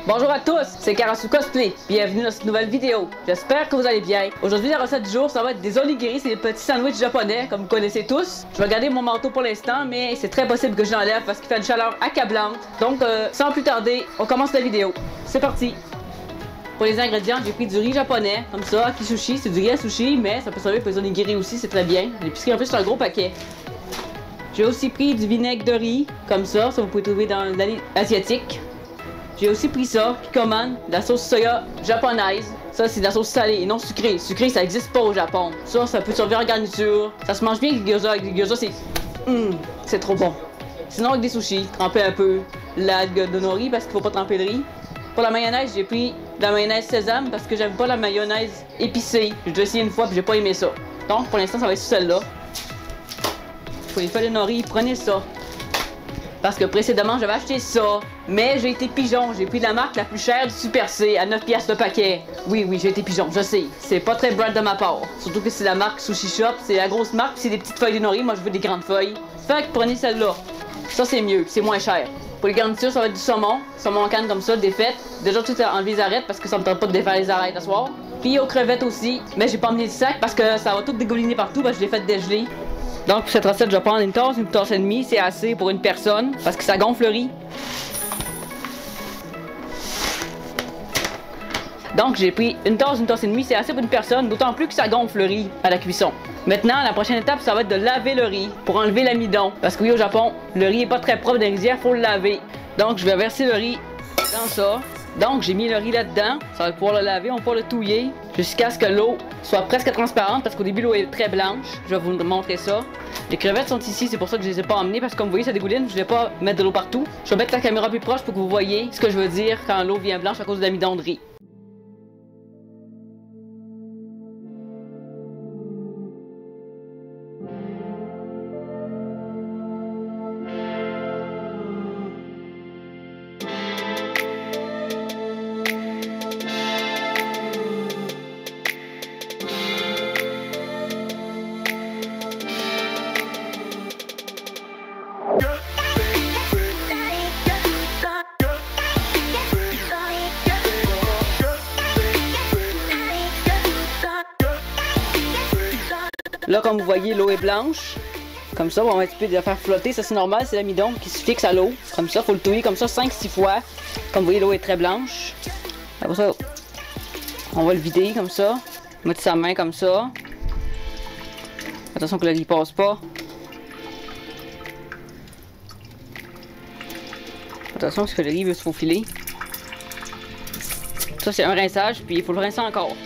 Bonjour à tous, c'est Karasu Cosplay. Bienvenue dans cette nouvelle vidéo. J'espère que vous allez bien. Aujourd'hui, la recette du jour, ça va être des onigiri, c'est des petits sandwichs japonais, comme vous connaissez tous. Je vais garder mon manteau pour l'instant, mais c'est très possible que je l'enlève parce qu'il fait une chaleur accablante. Donc, sans plus tarder, on commence la vidéo. C'est parti. Pour les ingrédients, j'ai pris du riz japonais, comme ça, kisushi, c'est du riz à sushi, mais ça peut servir pour les onigiri aussi, c'est très bien. L'épicerie, en plus, c'est un gros paquet. J'ai aussi pris du vinaigre de riz, comme ça vous pouvez trouver dans l'allée asiatique. J'ai aussi pris ça, Kikkoman, de la sauce soya japonaise. Ça, c'est de la sauce salée et non sucrée. Sucrée, ça n'existe pas au Japon. Ça peut servir en garniture. Ça se mange bien avec des gyoza. Avec des gyoza, c'est trop bon. Sinon, avec des sushis, tremper un peu l'algue de nori parce qu'il faut pas tremper le riz. Pour la mayonnaise, j'ai pris de la mayonnaise sésame parce que j'aime pas la mayonnaise épicée. J'ai déjà essayé une fois et j'ai pas aimé ça. Donc, pour l'instant, ça va être celle-là. Pour les feuilles de nori, prenez ça. Parce que précédemment, j'avais acheté ça, mais j'ai été pigeon. J'ai pris la marque la plus chère du Super C à 9 piastres le paquet. Oui, j'ai été pigeon, je sais. C'est pas très brand de ma part. Surtout que c'est la marque Sushi Shop, c'est la grosse marque, c'est des petites feuilles de nori. Moi, je veux des grandes feuilles. Fait que prenez celle-là. Ça, c'est mieux, c'est moins cher. Pour les garnitures, ça va être du saumon. Saumon en canne comme ça, défaite. Déjà, tout à enlever les arêtes parce que ça me tente pas de défaire les arêtes ce soir. Puis aux crevettes aussi, mais j'ai pas emmené le sac parce que ça va tout dégouliner partout parce que je l'ai fait dégeler. Donc pour cette recette, je vais prendre une tasse et demie, c'est assez pour une personne parce que ça gonfle le riz. Donc j'ai pris une tasse et demie, c'est assez pour une personne, d'autant plus que ça gonfle le riz à la cuisson. Maintenant, la prochaine étape, ça va être de laver le riz pour enlever l'amidon. Parce que oui, au Japon, le riz est pas très propre dans les rizières, faut le laver. Donc je vais verser le riz dans ça. Donc j'ai mis le riz là-dedans, ça va pouvoir le laver, on va pouvoir le touiller jusqu'à ce que l'eau soit presque transparente parce qu'au début l'eau est très blanche. Je vais vous montrer ça. Les crevettes sont ici, c'est pour ça que je les ai pas emmenées parce que comme vous voyez ça dégouline, je vais pas mettre de l'eau partout. Je vais mettre la caméra plus proche pour que vous voyez ce que je veux dire quand l'eau vient blanche à cause de l'amidon de riz. Là, comme vous voyez, l'eau est blanche. Comme ça, on va un petit peu la faire flotter. Ça, c'est normal, c'est l'amidon qui se fixe à l'eau. Comme ça, il faut le touiller comme ça 5-6 fois. Comme vous voyez, l'eau est très blanche. Après ça, on va le vider comme ça. Mettre sa main comme ça. Attention que le riz passe pas. Attention parce que le riz veut se faufiler. Ça, c'est un rinçage, puis il faut le rincer encore.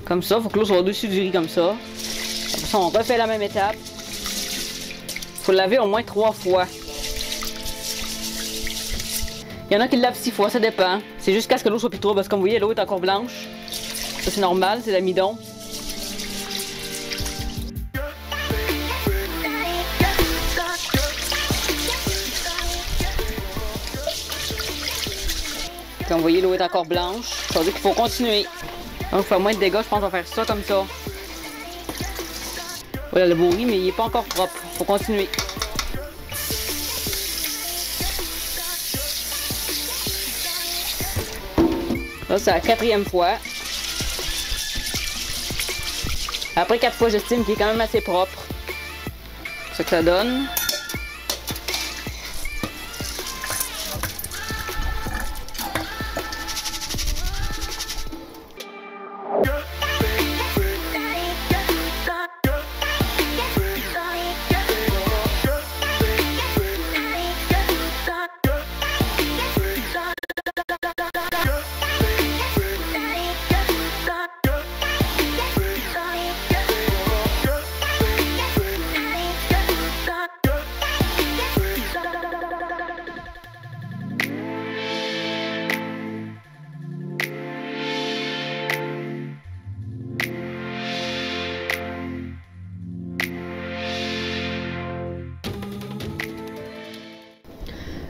Comme ça, il faut que l'eau soit au-dessus du riz comme ça. Après ça, on refait la même étape. Il faut le laver au moins 3 fois. Il y en a qui le lavent 6 fois, ça dépend. C'est jusqu'à ce que l'eau soit plus trop, parce que comme vous voyez, l'eau est encore blanche. Ça, c'est normal, c'est l'amidon. Comme vous voyez, l'eau est encore blanche. Ça veut dire qu'il faut continuer. Donc, pour faire moins de dégâts, je pense qu'on va faire ça comme ça. Voilà le beau riz, mais il n'est pas encore propre. Faut continuer. Là, c'est la 4e fois. Après 4 fois, j'estime qu'il est quand même assez propre. C'est ce que ça donne.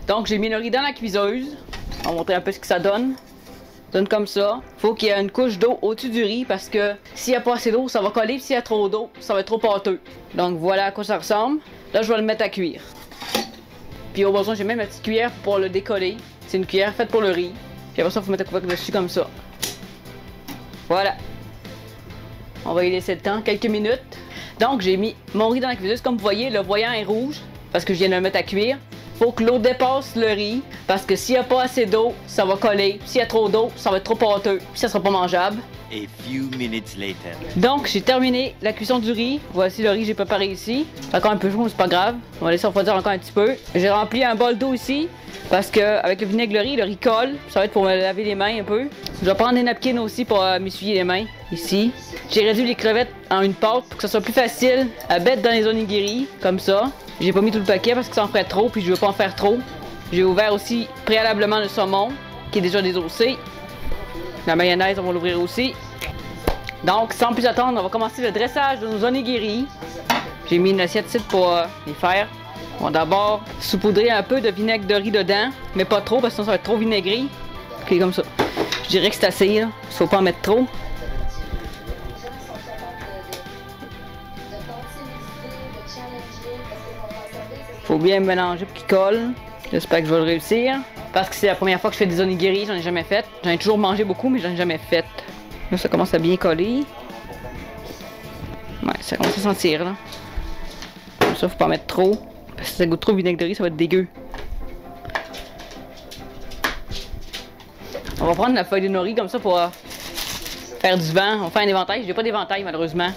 Donc j'ai mis le riz dans la cuiseuse. On va montrer un peu ce que ça donne. Donne comme ça. Faut qu'il y ait une couche d'eau au-dessus du riz parce que s'il n'y a pas assez d'eau, ça va coller. S'il y a trop d'eau, ça va être trop pâteux. Donc voilà à quoi ça ressemble. Là, je vais le mettre à cuire. Puis au besoin, j'ai même la petite cuillère pour le décoller. C'est une cuillère faite pour le riz. Puis après ça, il faut mettre le couvercle dessus comme ça. Voilà. On va y laisser le temps, quelques minutes. Donc, j'ai mis mon riz dans la cuiseuse. Comme vous voyez, le voyant est rouge parce que je viens de le mettre à cuire. Faut que l'eau dépasse le riz parce que s'il n'y a pas assez d'eau, ça va coller. S'il y a trop d'eau, ça va être trop pâteux. Puis ça sera pas mangeable. A few minutes later. Donc, j'ai terminé la cuisson du riz. Voici le riz que j'ai préparé ici. Encore un peu chaud, mais c'est pas grave. On va laisser refroidir encore un petit peu. J'ai rempli un bol d'eau ici parce que avec le vinaigre, le riz colle. Ça va être pour me laver les mains un peu. Je vais prendre des napkins aussi pour m'essuyer les mains ici. J'ai réduit les crevettes en une pâte pour que ça soit plus facile à mettre dans les onigiri, comme ça. J'ai pas mis tout le paquet parce que ça en ferait trop, puis je veux pas en faire trop. J'ai ouvert aussi préalablement le saumon, qui est déjà désossé. La mayonnaise, on va l'ouvrir aussi. Donc, sans plus attendre, on va commencer le dressage de nos onigiri. J'ai mis une assiette ici pour les faire. On va d'abord saupoudrer un peu de vinaigre de riz dedans, mais pas trop parce que sinon ça va être trop vinaigré. Ok, comme ça. Je dirais que c'est assez, là. Faut pas en mettre trop. Faut bien mélanger pour qu'il colle. J'espère que je vais le réussir. Parce que c'est la première fois que je fais des onigiri, j'en ai jamais fait. J'en ai toujours mangé beaucoup, mais j'en ai jamais fait. Là, ça commence à bien coller. Ouais, ça commence à sentir, là. Comme ça, faut pas mettre trop. Parce que si ça goûte trop vinaigre de riz, ça va être dégueu. On va prendre la feuille de nori comme ça pour faire du vent. On va faire un éventail. J'ai pas d'éventail, malheureusement.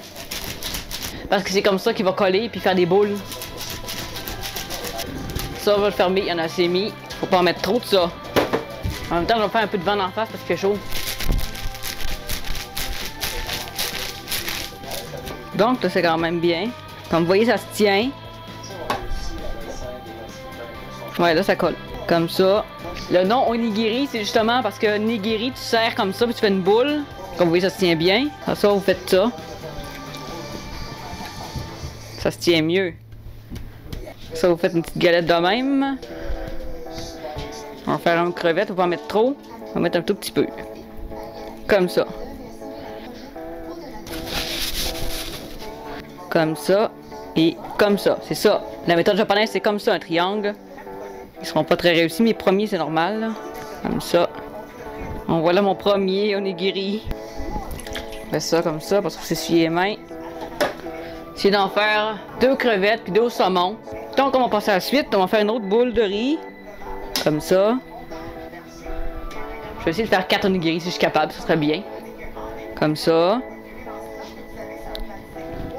Parce que c'est comme ça qu'il va coller puis faire des boules. Ça, on va le fermer. Il y en a assez mis. Faut pas en mettre trop de ça. En même temps, je vais faire un peu de vent en face parce qu'il fait chaud. Donc, là, c'est quand même bien. Comme vous voyez, ça se tient. Ouais, là, ça colle. Comme ça. Le nom onigiri, c'est justement parce que nigiri, tu serres comme ça puis tu fais une boule. Comme vous voyez, ça se tient bien. Comme ça, vous faites ça. Ça se tient mieux. Ça, vous faites une petite galette de même. On va faire une crevette, on va pas en mettre trop. On va mettre un tout petit peu. Comme ça. Comme ça. Et comme ça. C'est ça. La méthode japonaise, c'est comme ça, un triangle. Ils seront pas très réussis. Mes premiers, c'est normal. Là. Comme ça. Donc voilà mon premier onigiri. Je fais ça comme ça parce que c'est s'essuyer les mains. Essayer d'en faire 2 crevettes puis 2 saumons. Donc on va passer à la suite. On va faire une autre boule de riz. Comme ça. Je vais essayer de faire 4 onigiri si je suis capable. Ce serait bien. Comme ça.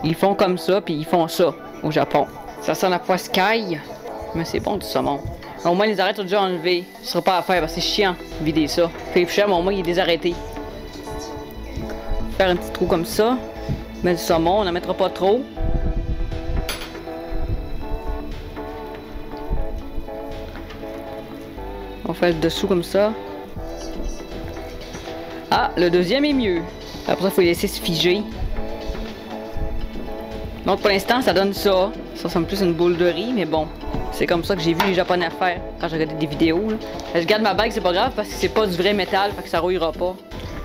Ils font comme ça puis ils font ça au Japon. Ça sent la poiscaille. Mais c'est bon du saumon. Au moins les arêtes sont déjà enlevées. Ce sera pas à faire parce que c'est chiant de vider ça. Fait plus cher mais au moins il est désarrêté. Faire un petit trou comme ça. Mettre du saumon, on n'en mettra pas trop. On fait le dessous comme ça. Ah, le deuxième est mieux. Après ça, il faut les laisser se figer. Donc pour l'instant, ça donne ça. Ça ressemble plus à une boule de riz, mais bon. C'est comme ça que j'ai vu les Japonais faire quand j'ai regardé des vidéos. Là. Je garde ma bague, c'est pas grave parce que c'est pas du vrai métal, fait que ça rouillera pas.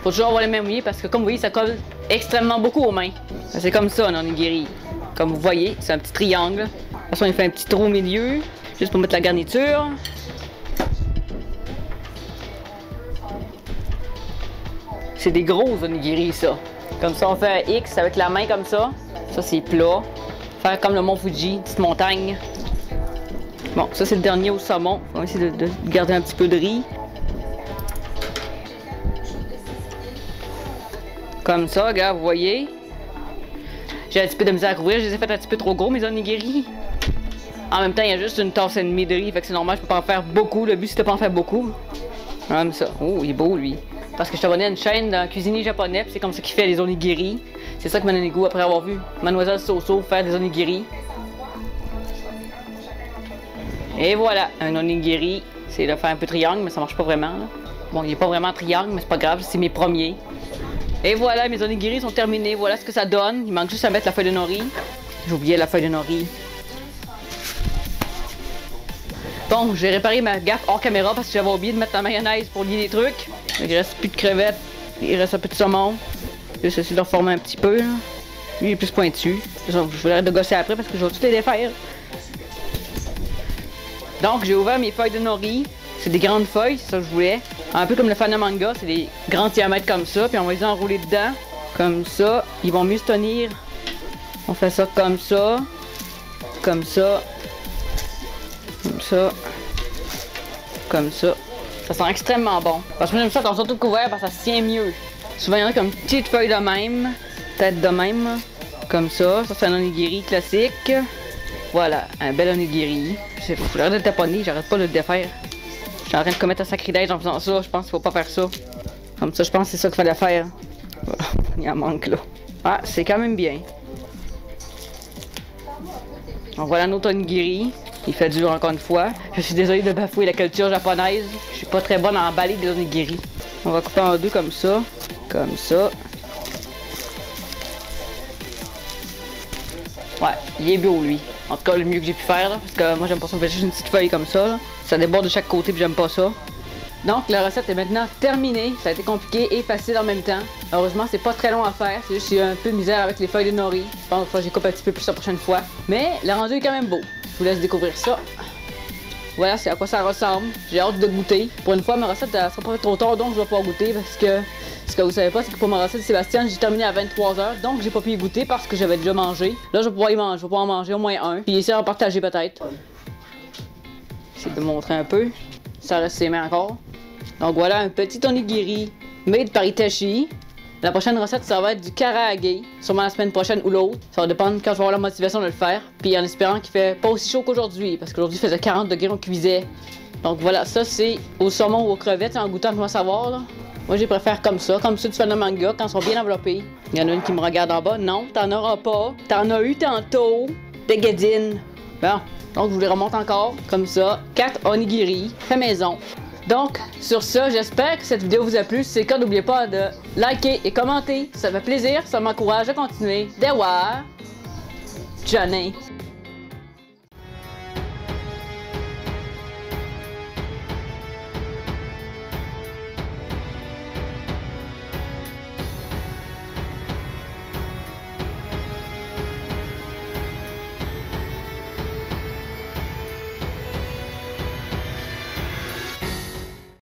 Faut toujours avoir les mains mouillées parce que comme vous voyez, ça colle extrêmement beaucoup aux mains. C'est comme ça un onigiri. Comme vous voyez, c'est un petit triangle. De toute façon, il fait un petit trou au milieu, juste pour mettre la garniture. C'est des gros onigiri, ça. Comme ça, on fait un X avec la main comme ça. Ça, c'est plat. Faire comme le mont Fuji, petite montagne. Bon, ça, c'est le dernier au saumon. On va essayer de garder un petit peu de riz. Comme ça, regarde, vous voyez. J'ai un petit peu de misère à couvrir. Je les ai fait un petit peu trop gros, mes onigiri. En même temps, il y a juste une tasse et demie de riz. Fait que c'est normal, je peux pas en faire beaucoup. Le but, c'est de pas en faire beaucoup. Comme ça. Oh, il est beau, lui. Parce que je suis abonné à une chaîne d'un cuisinier japonais, c'est comme ça qu'il fait les onigiri. C'est ça qui m'a donné goût après avoir vu Mademoiselle Soso faire des onigiri. Et voilà, un onigiri. C'est de faire un peu triangle, mais ça marche pas vraiment. Là. Bon, il n'est pas vraiment triangle, mais c'est pas grave, c'est mes premiers. Et voilà, mes onigiri sont terminés. Voilà ce que ça donne. Il manque juste à mettre la feuille de nori. J'ai oublié la feuille de nori. Bon, j'ai réparé ma gaffe hors caméra parce que j'avais oublié de mettre la mayonnaise pour lier les trucs. Il reste plus de crevettes, il reste un peu de saumon. Je vais essayer de le reformer un petit peu. Là. Lui, il est plus pointu. Je vais arrêter de gosser après parce que je vais tout les défaire. Donc j'ai ouvert mes feuilles de nori. C'est des grandes feuilles, c'est ça que je voulais. Un peu comme le fan de manga, c'est des grands diamètres comme ça. Puis on va les enrouler dedans, comme ça. Ils vont mieux se tenir. On fait ça comme ça. Comme ça. Comme ça. Comme ça. Ça sent extrêmement bon. Parce que moi j'aime ça quand ils sont tout couverts parce que ça se tient mieux. Souvent il y en a comme petites feuilles de même. Peut-être de même. Comme ça. Ça c'est un onigiri classique. Voilà, un bel onigiri. J'arrête de le taponner, j'arrête pas de le défaire. Je suis en train de commettre un sacrilège en faisant ça. Je pense qu'il faut pas faire ça. Comme ça, je pense que c'est ça qu'il fallait faire. Voilà, il en manque là. Ah, c'est quand même bien. Donc voilà notre onigiri. Il fait dur encore une fois. Je suis désolée de bafouer la culture japonaise. Je suis pas très bonne à emballer des onigiri. On va couper en deux comme ça. Comme ça. Ouais, il est beau lui. En tout cas, le mieux que j'ai pu faire, là, parce que moi j'aime pas ça, on fait juste une petite feuille comme ça. Là. Ça déborde de chaque côté, puis j'aime pas ça. Donc la recette est maintenant terminée. Ça a été compliqué et facile en même temps. Heureusement, c'est pas très long à faire. C'est juste que j'ai eu un peu de misère avec les feuilles de nori. Je pense que j'ai coupé un petit peu plus la prochaine fois. Mais le rendu est quand même beau. Je vous laisse découvrir ça. Voilà, c'est à quoi ça ressemble. J'ai hâte de goûter. Pour une fois, ma recette elle sera pas trop tard, donc je vais pouvoir goûter parce que ce que vous savez pas, c'est que pour ma recette de Sébastien, j'ai terminé à 23 h, donc j'ai pas pu y goûter parce que j'avais déjà mangé. Là, je vais pouvoir y manger, je vais pouvoir en manger au moins un, puis essayer d'en partager peut-être. J'essaie de montrer un peu. Ça reste ses mains encore. Donc voilà, un petit onigiri made par Itachi. La prochaine recette, ça va être du karaage, sûrement la semaine prochaine ou l'autre. Ça va dépendre quand je vais avoir la motivation de le faire. Puis en espérant qu'il fait pas aussi chaud qu'aujourd'hui, parce qu'aujourd'hui il faisait 40 degrés, on cuisait. Donc voilà, ça c'est au saumon ou aux crevettes, en goûtant, je vais savoir là. Moi, je préfère comme ça du fan de manga, quand ils sont bien enveloppés. Il y en a une qui me regarde en bas. Non, t'en auras pas. T'en as eu tantôt. Dégadine. Bon, donc je vous les remonte encore, comme ça. 4 onigiri, fait maison. Donc, sur ça, j'espère que cette vidéo vous a plu. Si c'est le cas, n'oubliez pas de liker et commenter. Ça fait plaisir, ça m'encourage à continuer. Dewa, Johnny.